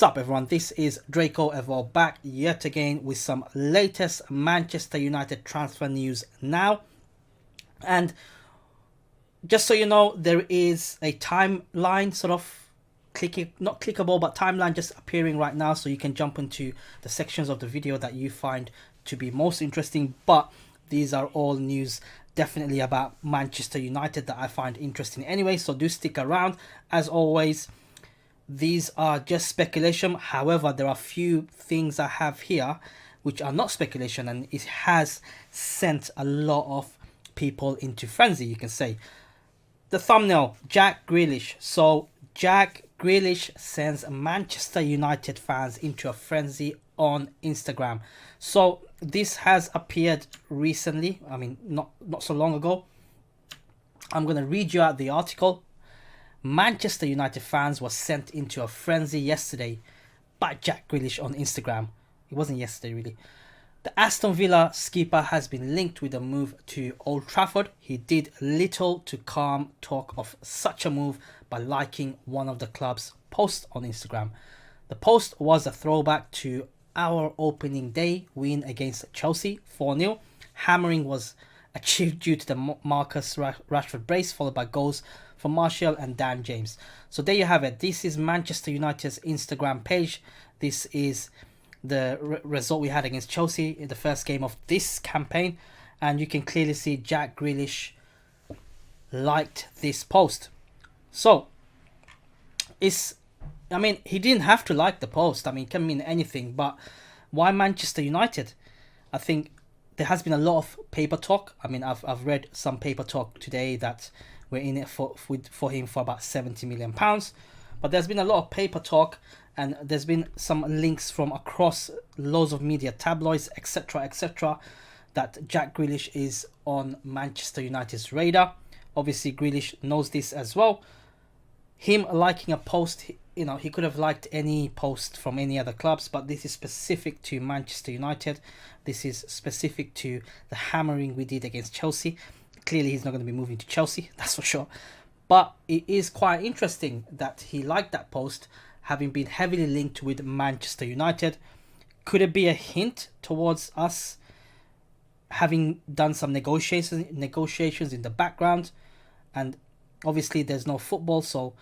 Sup everyone, this is Draco Evo back yet again with some latest Manchester United transfer news now. And just so you know, there is a timeline sort of not clickable, but timeline just appearing right now, so you can jump into the sections of the video that you find to be most interesting. But these are all news definitely about Manchester United that I find interesting anyway, so do stick around. As always, these are just speculation. However, there are a few things I have here which are not speculation, and it has sent a lot of people into frenzy, you can say. The thumbnail, Jack Grealish. So Jack Grealish sends Manchester United fans into a frenzy on Instagram. So this has appeared recently, I mean not so long ago. I'm going to read you out the article. Manchester United fans were sent into a frenzy yesterday by Jack Grealish on Instagram. It wasn't yesterday really. The Aston Villa skipper has been linked with a move to Old Trafford. He did little to calm talk of such a move by liking one of the club's posts on Instagram. The post was a throwback to our opening day win against Chelsea 4-0. Hammering was achieved due to the Marcus Rashford brace, followed by goals from Martial and Dan James. So there you have it. This is Manchester United's Instagram page. This is the result we had against Chelsea in the first game of this campaign, and you can clearly see Jack Grealish liked this post. So I mean, he didn't have to like the post. I mean, it can mean anything, but why Manchester United? I think there has been a lot of paper talk. I mean, I've read some paper talk today that we're in it for him for about £70 million. But there's been a lot of paper talk, and there's been some links from across loads of media, tabloids, etc., that Jack Grealish is on Manchester United's radar. Obviously, Grealish knows this as well. Him liking a post, you know, he could have liked any post from any other clubs, but this is specific to Manchester United. This is specific to the hammering we did against Chelsea. Clearly, he's not going to be moving to Chelsea, that's for sure. But it is quite interesting that he liked that post, having been heavily linked with Manchester United. Could it be a hint towards us having done some negotiations in the background? And obviously, there's no football, so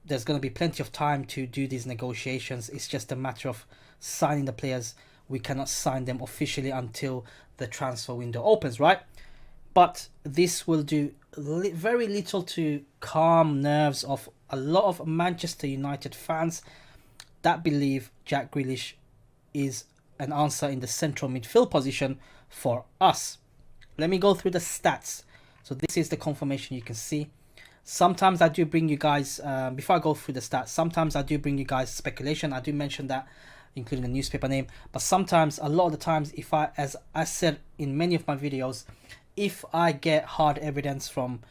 there's going to be plenty of time to do these negotiations. It's just a matter of signing the players. We cannot sign them officially until the transfer window opens, right? But this will do very little to calm nerves of a lot of Manchester United fans that believe Jack Grealish is an answer in the central midfield position for us. Let me go through the stats. So this is the confirmation you can see. Sometimes I do bring you guys, before I go through the stats, sometimes I do bring you guys speculation. I do mention that, including the newspaper name. But sometimes, a lot of the times, as I said in many of my videos, if I get hard evidence from,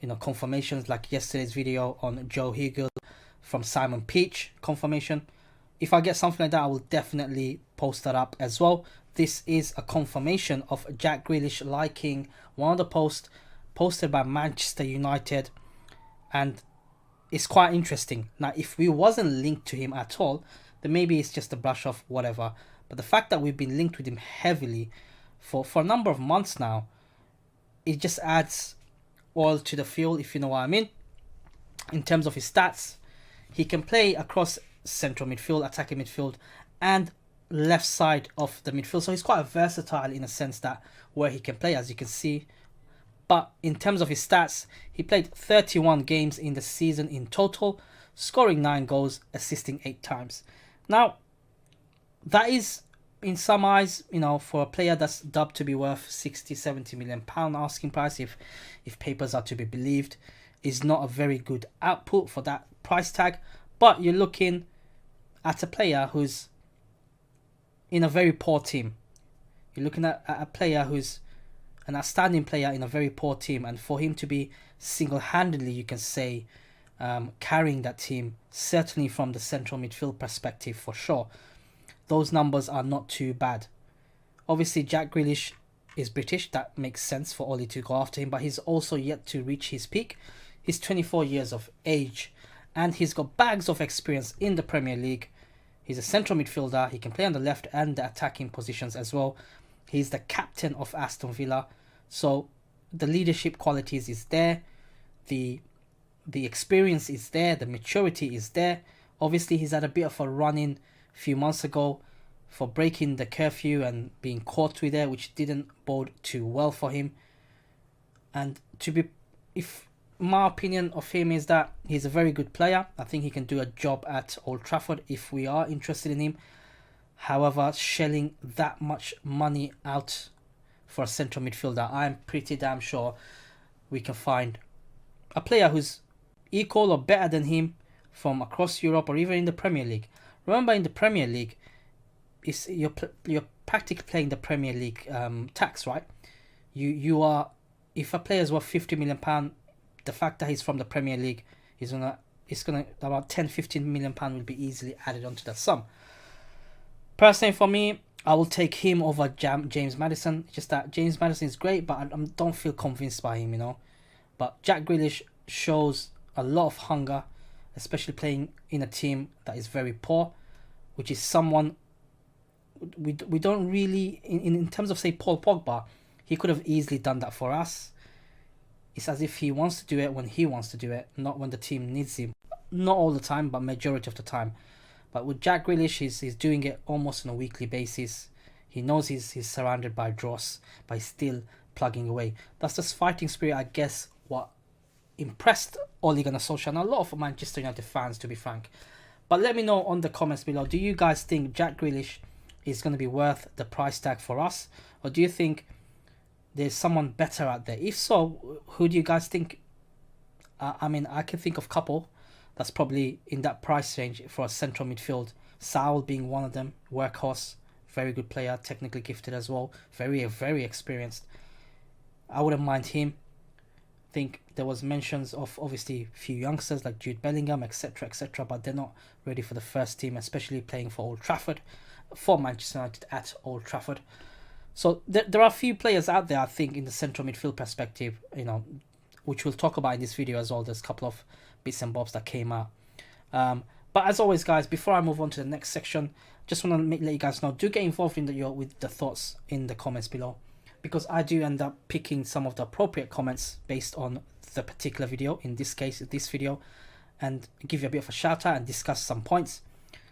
you know, confirmations like yesterday's video on Joe Hugel from Simon Peach confirmation, if I get something like that, I will definitely post that up as well. This is a confirmation of Jack Grealish liking one of the posts posted by Manchester United, and it's quite interesting. Now, if we wasn't linked to him at all, then maybe it's just a brush off, whatever. But the fact that we've been linked with him heavily for a number of months now, it just adds oil to the fuel, if you know what I mean. In terms of his stats, he can play across central midfield, attacking midfield, and left side of the midfield. So he's quite versatile in a sense that where he can play, as you can see. But in terms of his stats, he played 31 games in the season in total, scoring 9 goals, assisting 8 times. Now, that is, in some eyes, you know, for a player that's dubbed to be worth £60-70 million asking price, if papers are to be believed, is not a very good output for that price tag. But you're looking at a player who's in a very poor team. You're looking at a player who's an outstanding player in a very poor team, and for him to be single-handedly, you can say, carrying that team, certainly from the central midfield perspective for sure, those numbers are not too bad. Obviously, Jack Grealish is British. That makes sense for Oli to go after him, but he's also yet to reach his peak. He's 24 years of age, and he's got bags of experience in the Premier League. He's a central midfielder. He can play on the left and the attacking positions as well. He's the captain of Aston Villa. So the leadership qualities is there. The experience is there. The maturity is there. Obviously, he's had a bit of a run-in a few months ago for breaking the curfew and being caught with it, which didn't bode too well for him. And if my opinion of him is that he's a very good player. I think he can do a job at Old Trafford if we are interested in him. However, shelling that much money out for a central midfielder, I'm pretty damn sure we can find a player who's equal or better than him from across Europe or even in the Premier League. Remember, in the Premier League, you're practically playing the Premier League tax, right? You are, if a player is worth £50 million, the fact that he's from the Premier League is gonna about 10-15 million pound will be easily added onto that sum. Personally, for me, I will take him over James Maddison. Just that James Maddison is great, but I don't feel convinced by him, you know. But Jack Grealish shows a lot of hunger, especially playing in a team that is very poor, which is someone we don't really, in terms of, say, Paul Pogba, he could have easily done that for us. It's as if he wants to do it when he wants to do it, not when the team needs him. Not all the time, but majority of the time. But with Jack Grealish, he's doing it almost on a weekly basis. He knows he's surrounded by dross, but he's still plugging away. That's just fighting spirit, I guess, what impressed Ole Gunnar Solskjaer and a lot of Manchester United fans, to be frank. But let me know on the comments below, do you guys think Jack Grealish is going to be worth the price tag for us? Or do you think there's someone better out there? If so, who do you guys think? I mean, I can think of a couple that's probably in that price range for a central midfield. Saul being one of them. Workhorse, very good player, technically gifted as well. Very, very experienced. I wouldn't mind him. I think there was mentions of obviously a few youngsters like Jude Bellingham, etc., etc., but they're not ready for the first team, especially playing for Old Trafford, for Manchester United at Old Trafford. So there are a few players out there, I think, in the central midfield perspective, you know, which we'll talk about in this video as well. There's a couple of bits and bobs that came out. But as always, guys, before I move on to the next section, just want to let you guys know, do get involved in with the thoughts in the comments below, because I do end up picking some of the appropriate comments based on the particular video, in this case, this video, and give you a bit of a shout out and discuss some points.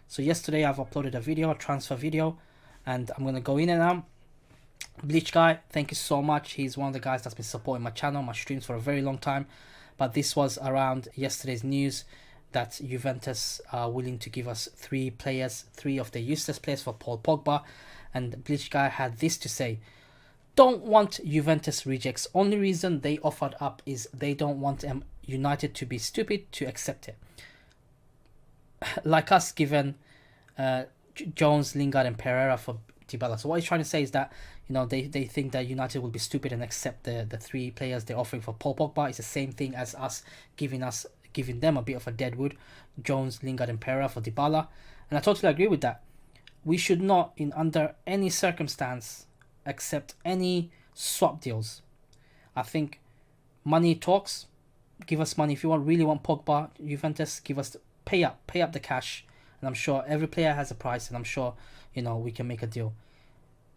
So yesterday I've uploaded a video, a transfer video, and I'm going to go in and out. Bleach Guy, thank you so much. He's one of the guys that's been supporting my channel, my streams for a very long time. But this was around yesterday's news that Juventus are willing to give us three of the useless players for Paul Pogba. And Bleach Guy had this to say: don't want Juventus rejects. Only reason they offered up is they don't want United to be stupid to accept it. Like us given Jones, Lingard and Pereira for Dybala. So what he's trying to say is that, you know, they think that United will be stupid and accept the three players they're offering for Paul Pogba. It's the same thing as us giving them a bit of a deadwood, Jones, Lingard and Pereira for Dybala. And I totally agree with that. We should not, under any circumstance, accept any swap deals. I think money talks. Give us money. If you really want Pogba, Juventus, pay up the cash. And I'm sure every player has a price, and I'm sure, you know, we can make a deal.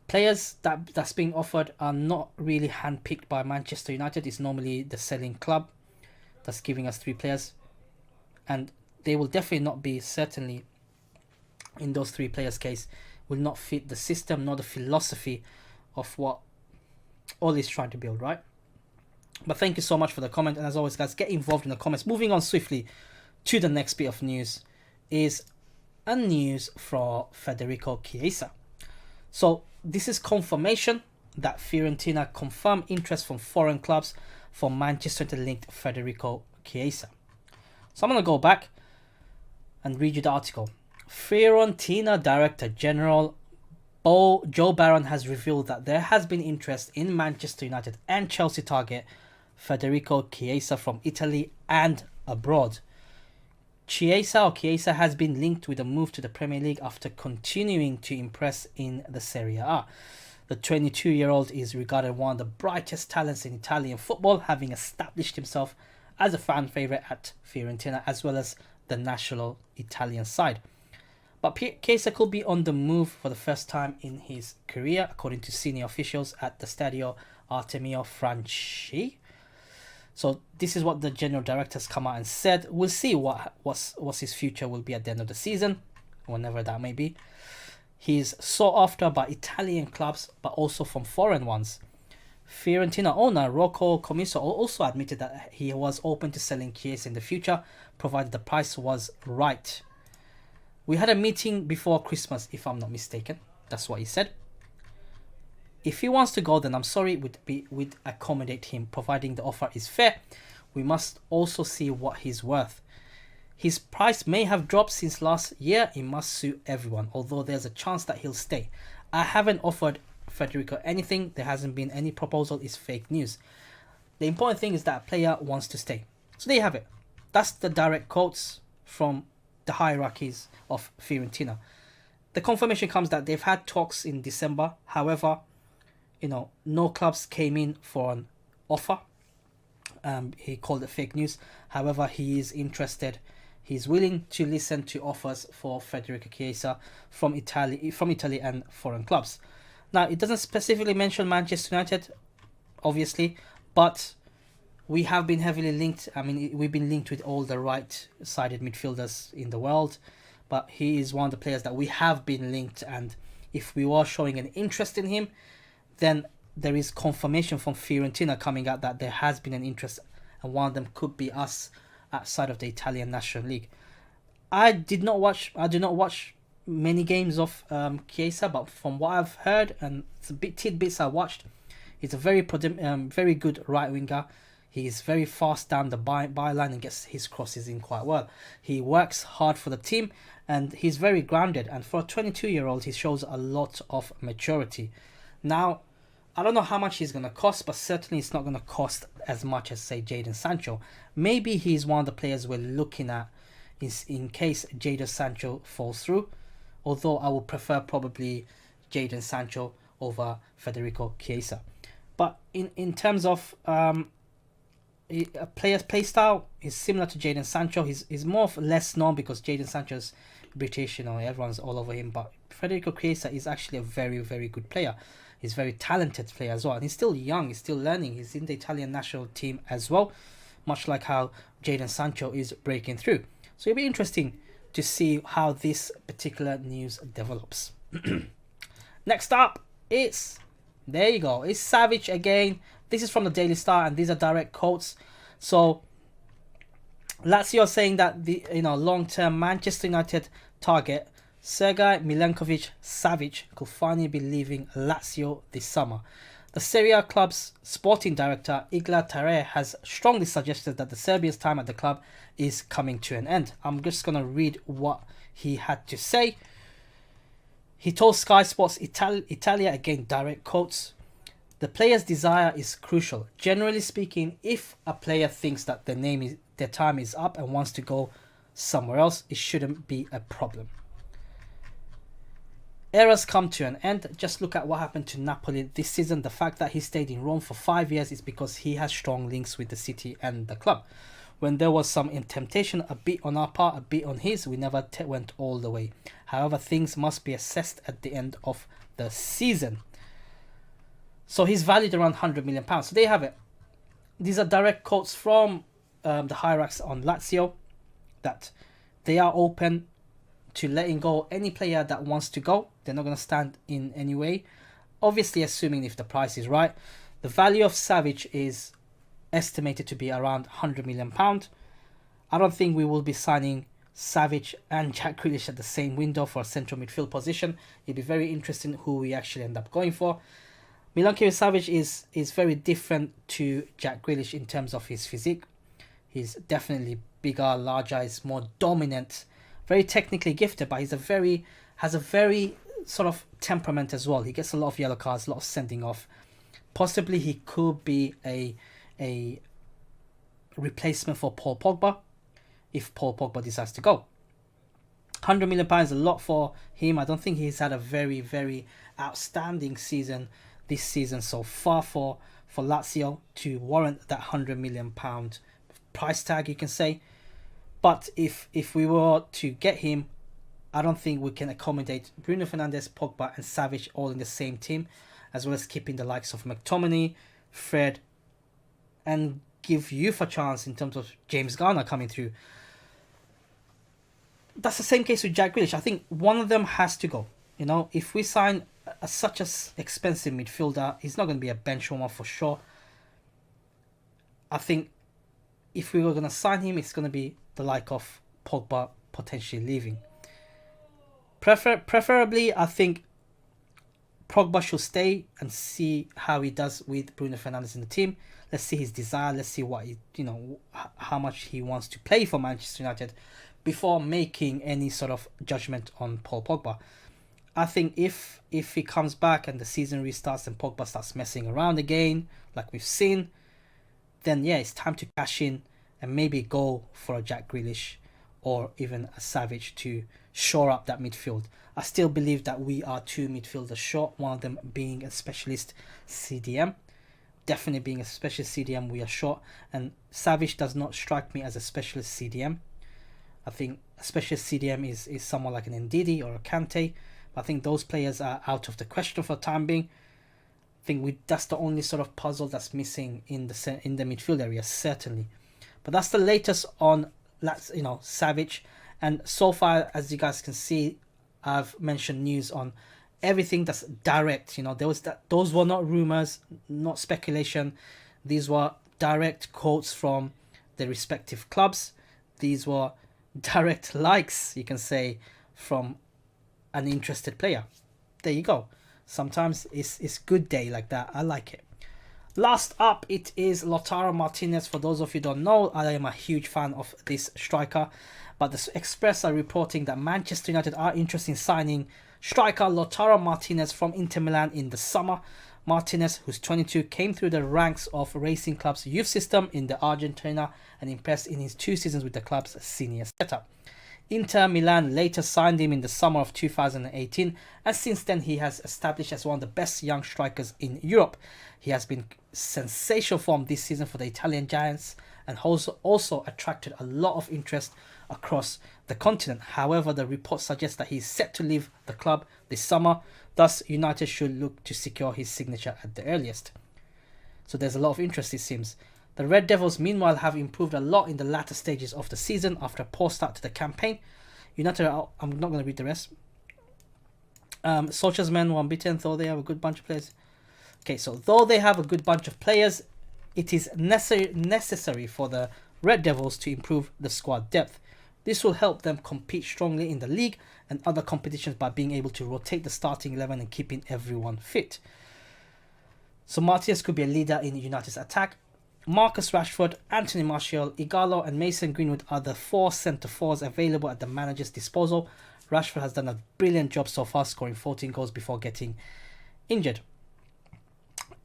Players that's being offered are not really handpicked by Manchester United. It's normally the selling club that's giving us three players, and they will definitely not be, certainly in those three players' case, will not fit the system nor the philosophy of what Ole is trying to build, right? But thank you so much for the comment, and as always, guys, get involved in the comments. Moving on swiftly to the next bit of news is a news for Federico Chiesa. So this is confirmation that Fiorentina confirmed interest from foreign clubs for Manchester United linked Federico Chiesa. So I'm going to go back and read you the article. Fiorentina Director General Joe Barron has revealed that there has been interest in Manchester United and Chelsea target Federico Chiesa from Italy and abroad. Chiesa has been linked with a move to the Premier League after continuing to impress in the Serie A. The 22-year-old is regarded one of the brightest talents in Italian football, having established himself as a fan favourite at Fiorentina as well as the national Italian side. But Chiesa could be on the move for the first time in his career, according to senior officials at the Stadio Artemio Franchi. So this is what the general director has come out and said. We'll see what's his future will be at the end of the season, whenever that may be. He's sought after by Italian clubs, but also from foreign ones. Fiorentina owner Rocco Commisso also admitted that he was open to selling Chiesa in the future, provided the price was right. We had a meeting before Christmas, if I'm not mistaken. That's what he said. If he wants to go, then I'm sorry, we'd accommodate him, providing the offer is fair. We must also see what he's worth. His price may have dropped since last year. It must suit everyone, although there's a chance that he'll stay. I haven't offered Federico anything. There hasn't been any proposal. It's fake news. The important thing is that a player wants to stay. So there you have it. That's the direct quotes from the hierarchies of Fiorentina. The confirmation comes that they've had talks in December. However, no clubs came in for an offer. He called it fake news. However, he is interested. He's willing to listen to offers for Federico Chiesa from Italy and foreign clubs. Now, it doesn't specifically mention Manchester United, obviously, but we have been heavily linked. I mean, we've been linked with all the right-sided midfielders in the world, but he is one of the players that we have been linked, and if we were showing an interest in him, then there is confirmation from Fiorentina coming out that there has been an interest, and one of them could be us outside of the Italian National League. I do not watch many games of Chiesa, but from what I've heard and tidbits I watched, he's a very good right winger. He is very fast down the byline and gets his crosses in quite well. He works hard for the team and he's very grounded. And for a 22-year-old, he shows a lot of maturity. Now, I don't know how much he's going to cost, but certainly it's not going to cost as much as, say, Jadon Sancho. Maybe he's one of the players we're looking at in case Jadon Sancho falls through. Although I would prefer probably Jadon Sancho over Federico Chiesa. But in terms of a player's play style, is similar to Jadon Sancho. He's more less known because Jadon Sancho's British, everyone's all over him. But Federico Chiesa is actually a very, very good player. He's a very talented player as well. And he's still young. He's still learning. He's in the Italian national team as well. Much like how Jadon Sancho is breaking through. So it'll be interesting to see how this particular news develops. Next up, there you go. It's Savic again. This is from the Daily Star and these are direct quotes. So Lazio saying that the long-term Manchester United target Sergei Milinkovic-Savic could finally be leaving Lazio this summer. The Serie A club's sporting director Igor Tare has strongly suggested that the Serbian's time at the club is coming to an end. I'm just going to read what he had to say. He told Sky Sports Italia, again direct quotes, "The player's desire is crucial. Generally speaking, if a player thinks that their time is up and wants to go somewhere else, it shouldn't be a problem. Eras come to an end. Just look at what happened to Napoli this season. The fact that he stayed in Rome for 5 years is because he has strong links with the city and the club. When there was some temptation, a bit on our part, a bit on his, we never went all the way. However, things must be assessed at the end of the season." So he's valued around £100 million. So there you have it. These are direct quotes from the hierarchs on Lazio, that they are open to letting go any player that wants to go. They're not going to stand in any way. Obviously, assuming if the price is right. The value of Savic is estimated to be around £100 million. I don't think we will be signing Savic and Jack Grealish at the same window for a central midfield position. It'd be very interesting who we actually end up going for. Milinkovic-Savic is very different to Jack Grealish in terms of his physique. He's definitely bigger, larger, he's more dominant, very technically gifted, but has a very sort of temperament as well. He gets a lot of yellow cards, a lot of sending off. Possibly he could be a replacement for Paul Pogba if Paul Pogba decides to go. £100 million is a lot for him. I don't think he's had a very, very outstanding season this season so far for Lazio to warrant that £100 million price tag, you can say. But if we were to get him, I don't think we can accommodate Bruno Fernandes, Pogba, and Savic all in the same team, as well as keeping the likes of McTominay, Fred, and give youth a chance in terms of James Garner coming through. That's the same case with Jack Grealish. I think one of them has to go. You know, if we sign such as expensive midfielder, he's not going to be a bench warmer for sure. I think if we were going to sign him, it's going to be the like of Pogba potentially leaving. Preferably, I think Pogba should stay and see how he does with Bruno Fernandes in the team. Let's see his desire. Let's see what he, how much he wants to play for Manchester United before making any sort of judgment on Paul Pogba. I think if he comes back and the season restarts and Pogba starts messing around again, like we've seen, then yeah, it's time to cash in and maybe go for a Jack Grealish or even a Savic to shore up that midfield. I still believe that we are two midfielders short, one of them being a specialist CDM. Definitely being a specialist CDM, we are short. And Savic does not strike me as a specialist CDM. I think a specialist CDM is someone like an Ndidi or a Kante. But I think those players are out of the question for the time being. I think that's the only sort of puzzle that's missing in the midfield area, certainly. But that's the latest on Savic. And so far, as you guys can see, I've mentioned news on everything that's direct. Those were not rumors, not speculation. These were direct quotes from the respective clubs. These were direct likes, you can say, from an interested player. There you go. Sometimes it's good day like that. I like it. Last up, it is Lautaro Martinez. For those of you who don't know, I am a huge fan of this striker. But the Express are reporting that Manchester United are interested in signing striker Lautaro Martinez from Inter Milan in the summer. Martinez, who's 22, came through the ranks of Racing Club's youth system in the Argentina and impressed in his 2 seasons with the club's senior setup. Inter Milan later signed him in the summer of 2018, and since then he has established as one of the best young strikers in Europe. He has been sensational form this season for the Italian Giants and also attracted a lot of interest across the continent. However, the report suggests that he's set to leave the club this summer, thus United should look to secure his signature at the earliest. So there's a lot of interest, it seems. The Red Devils, meanwhile, have improved a lot in the latter stages of the season after a poor start to the campaign. United I'm not going to read the rest. Solskjaer's men were unbeaten, though they have a good bunch of players. Okay, so though they have a good bunch of players, it is necessary for the Red Devils to improve the squad depth. This will help them compete strongly in the league and other competitions by being able to rotate the starting 11 and keeping everyone fit. So Martinez could be a leader in United's attack. Marcus Rashford, Anthony Martial, Ighalo and Mason Greenwood are the 4 centre-forwards available at the manager's disposal. Rashford has done a brilliant job so far, scoring 14 goals before getting injured.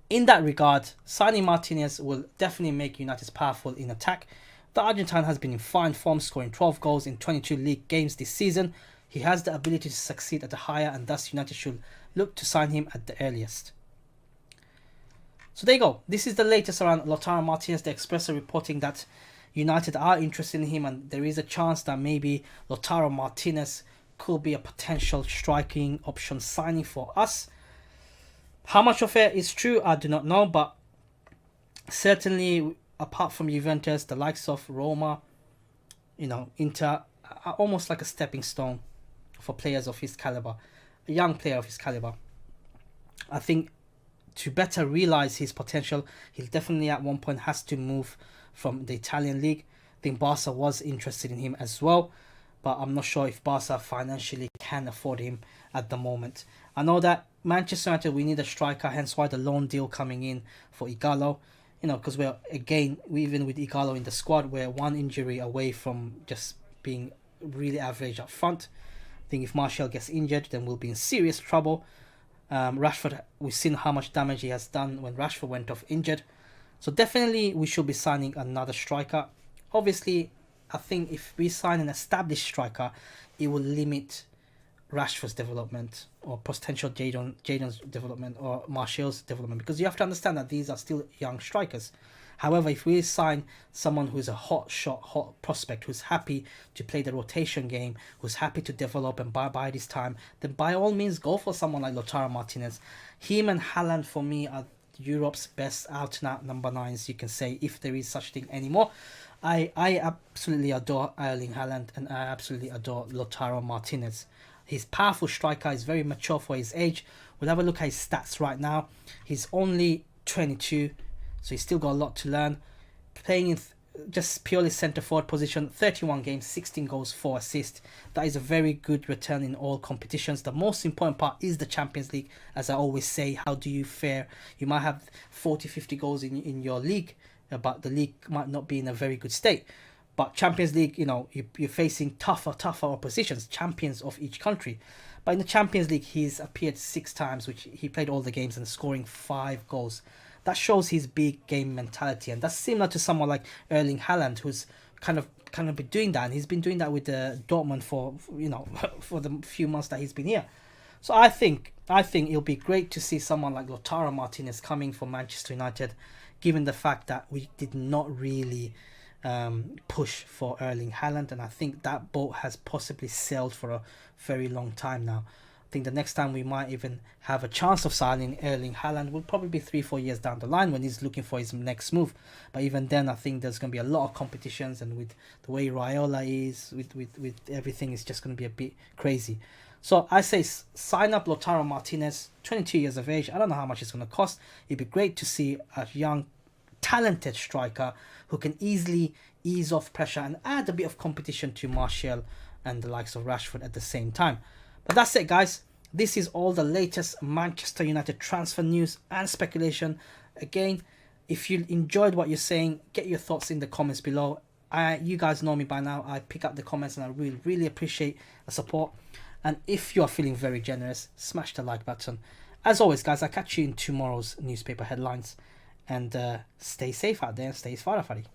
In that regard, signing Martinez will definitely make United powerful in attack. The Argentine has been in fine form, scoring 12 goals in 22 league games this season. He has the ability to succeed at a higher, and thus United should look to sign him at the earliest. So there you go. This is the latest around Lautaro Martinez. The Express are reporting that United are interested in him, and there is a chance that maybe Lautaro Martinez could be a potential striking option signing for us. How much of it is true, I do not know, but certainly apart from Juventus, the likes of Roma, Inter are almost like a stepping stone for players of his caliber, a young player of his caliber. I think to better realize his potential, he definitely at one point has to move from the Italian league. I think Barca was interested in him as well, but I'm not sure if Barca financially can afford him at the moment. I know that Manchester United, we need a striker, hence why the loan deal coming in for Ighalo. Because even with Ighalo in the squad, we're one injury away from just being really average up front. I think if Martial gets injured, then we'll be in serious trouble. Rashford, we've seen how much damage he has done when Rashford went off injured. So definitely we should be signing another striker. Obviously, I think if we sign an established striker, it will limit Rashford's development or potential Jadon's development or Martial's development, because you have to understand that these are still young strikers. However, if we sign someone who's a hot shot, hot prospect, who's happy to play the rotation game, who's happy to develop and buy this time, then by all means go for someone like Lautaro Martinez. Him and Haaland for me are Europe's best out and out number 9s, you can say, if there is such thing anymore. I absolutely adore Erling Haaland, and I absolutely adore Lautaro Martinez. He's powerful striker, he's very mature for his age. We'll have a look at his stats right now. He's only 22, so he's still got a lot to learn. Playing in just purely centre forward position, 31 games, 16 goals, 4 assists. That is a very good return in all competitions. The most important part is the Champions League. As I always say, how do you fare? You might have 40, 50 goals in your league, but the league might not be in a very good state. But Champions League, you know, you're facing tougher oppositions, champions of each country. But in the Champions League, he's appeared 6 times, which he played all the games and scoring 5 goals. That shows his big game mentality, and that's similar to someone like Erling Haaland, who's kind of been doing that, and he's been doing that with Dortmund for for the few months that he's been here. So I think it'll be great to see someone like Lautaro Martinez coming for Manchester United, given the fact that we did not really push for Erling Haaland, and I think that boat has possibly sailed for a very long time now. I think the next time we might even have a chance of signing Erling Haaland will probably be 3-4 years down the line when he's looking for his next move. But even then, I think there's going to be a lot of competitions, and with the way Raiola is, with everything, it's just going to be a bit crazy. So I say sign up Lautaro Martinez, 22 years of age. I don't know how much it's going to cost. It'd be great to see a young, talented striker who can easily ease off pressure and add a bit of competition to Martial and the likes of Rashford at the same time. But that's it, guys. This is all the latest Manchester United transfer news and speculation. Again, if you enjoyed what you're saying, get your thoughts in the comments below. You guys know me by now. I pick up the comments and I really appreciate the support. And if you are feeling very generous, smash the like button. As always, guys, I'll catch you in tomorrow's newspaper headlines. And stay safe out there and stay farafari.